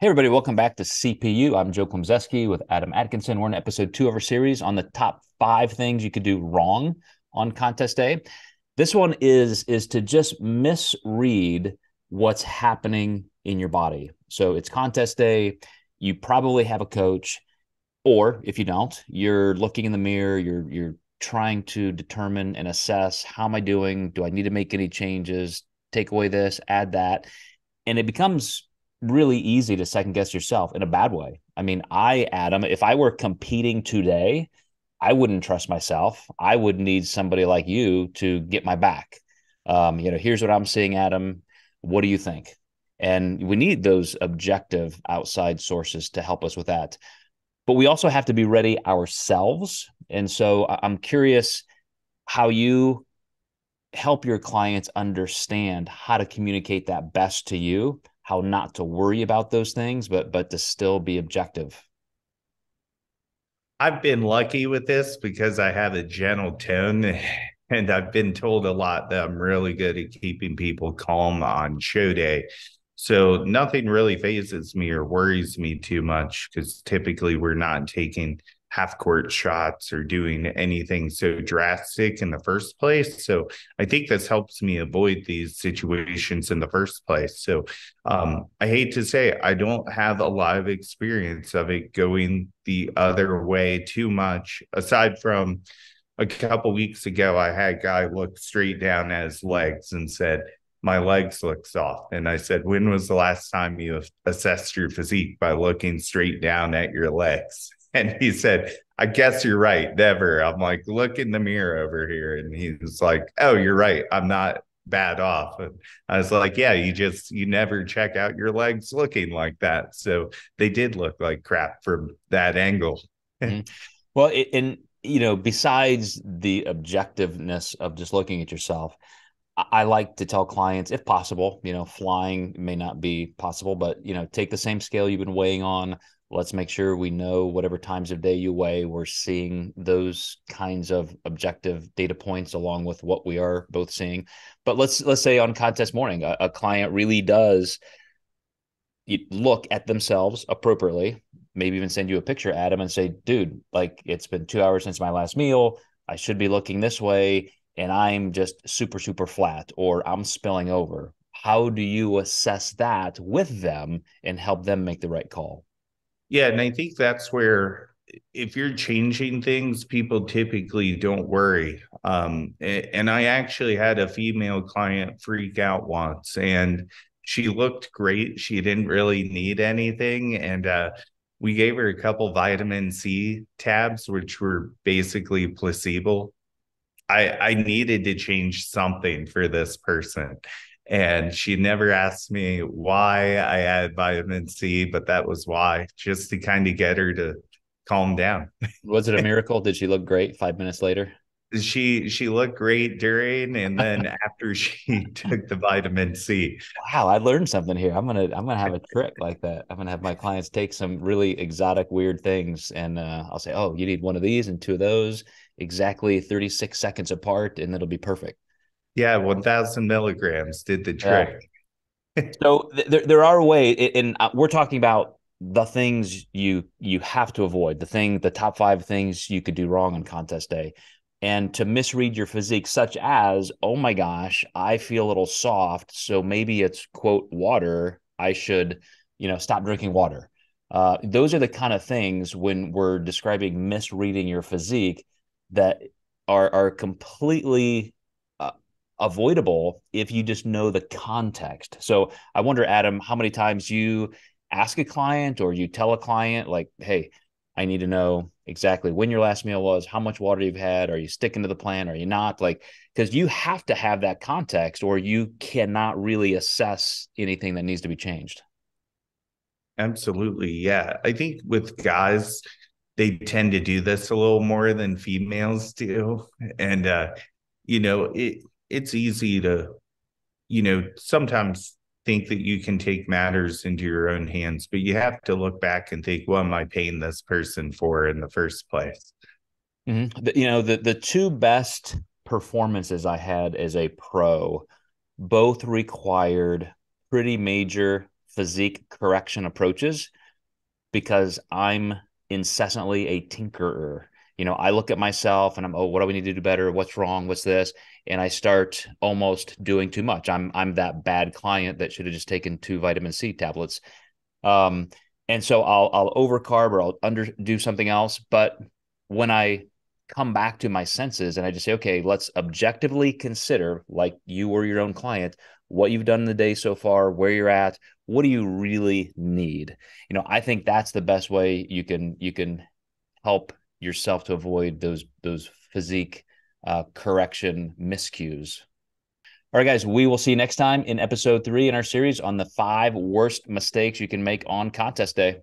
Hey, everybody, welcome back to CPU. I'm Joe Klemczewski with Adam Atkinson. We're in episode 2 of our series on the top 5 things you could do wrong on contest day. This one is to just misread what's happening in your body. So it's contest day. You probably have a coach, or if you don't, you're looking in the mirror, you're trying to determine and assess, how am I doing? Do I need to make any changes? Take away this, add that. And it becomes really easy to second guess yourself in a bad way. I mean, Adam, if I were competing today, I wouldn't trust myself. I would need somebody like you to get my back. Here's what I'm seeing, Adam. What do you think? And we need those objective outside sources to help us with that. But we also have to be ready ourselves. And so I'm curious how you help your clients understand how to communicate that best to you, how not to worry about those things, but to still be objective. I've been lucky with this because I have a gentle tone, and I've been told a lot that I'm really good at keeping people calm on show day. So nothing really phases me or worries me too much because typically we're not taking half court shots or doing anything so drastic in the first place. So I think this helps me avoid these situations in the first place. So I hate to say I don't have a lot of experience of it going the other way too much, aside from a couple weeks ago, I had a guy look straight down at his legs and said, "My legs look soft." And I said, "When was the last time you assessed your physique by looking straight down at your legs?" And he said, "I guess you're right. Never." I'm like, "Look in the mirror over here." And he was like, "Oh, you're right. I'm not bad off." And I was like, "Yeah, you never check out your legs looking like that." So they did look like crap from that angle. Mhm. Well, besides the objectiveness of just looking at yourself, I like to tell clients, if possible, flying may not be possible, but, take the same scale you've been weighing on. Let's make sure we know whatever times of day you weigh, we're seeing those kinds of objective data points along with what we are both seeing. But let's say on contest morning, a client really does look at themselves appropriately, maybe even send you a picture, Adam, and say, dude, like, it's been 2 hours since my last meal. I should be looking this way, and I'm just super, super flat, or I'm spilling over. How do you assess that with them and help them make the right call? Yeah, and I think that's where if you're changing things, people typically don't worry. And I actually had a female client freak out once, and she looked great. She didn't really need anything, and we gave her a couple vitamin C tabs, which were basically placebo. I needed to change something for this person. And she never asked me why I had vitamin C, but that was why, just to kind of get her to calm down. Was it a miracle? Did she look great 5 minutes later? She looked great during and then after she took the vitamin C. Wow, I learned something here. I'm gonna have a trick like that. I'm gonna have my clients take some really exotic, weird things, and I'll say, "Oh, you need one of these and two of those, exactly 36 seconds apart, and it'll be perfect." Yeah, 1000 milligrams did the Yeah. trick. So there are ways, and we're talking about the things you have to avoid, the top 5 things you could do wrong on contest day, and to misread your physique, such as, oh my gosh, I feel a little soft, so maybe it's quote water. I should, stop drinking water. Those are the kind of things when we're describing misreading your physique that are completely avoidable if you just know the context. So I wonder, Adam, how many times you ask a client or you tell a client, like, hey, I need to know exactly when your last meal was, how much water you've had, are you sticking to the plan, are you not? Like, because you have to have that context or you cannot really assess anything that needs to be changed. Absolutely. Yeah. I think with guys, they tend to do this a little more than females do. And it's easy to, sometimes think that you can take matters into your own hands, but you have to look back and think, what am I paying this person for in the first place? The two best performances I had as a pro both required pretty major physique correction approaches because I'm incessantly a tinkerer. I look at myself and oh, what do we need to do better? What's wrong? What's this? And I start almost doing too much. I'm that bad client that should have just taken 2 vitamin C tablets. And so I'll overcarb or I'll underdo something else. But when I come back to my senses and I just say, okay, let's objectively consider, like you or your own client, what you've done in the day so far, where you're at, what do you really need? I think that's the best way you can help yourself to avoid those physique correction miscues. All right, guys, we will see you next time in episode 3 in our series on the 5 worst mistakes you can make on contest day.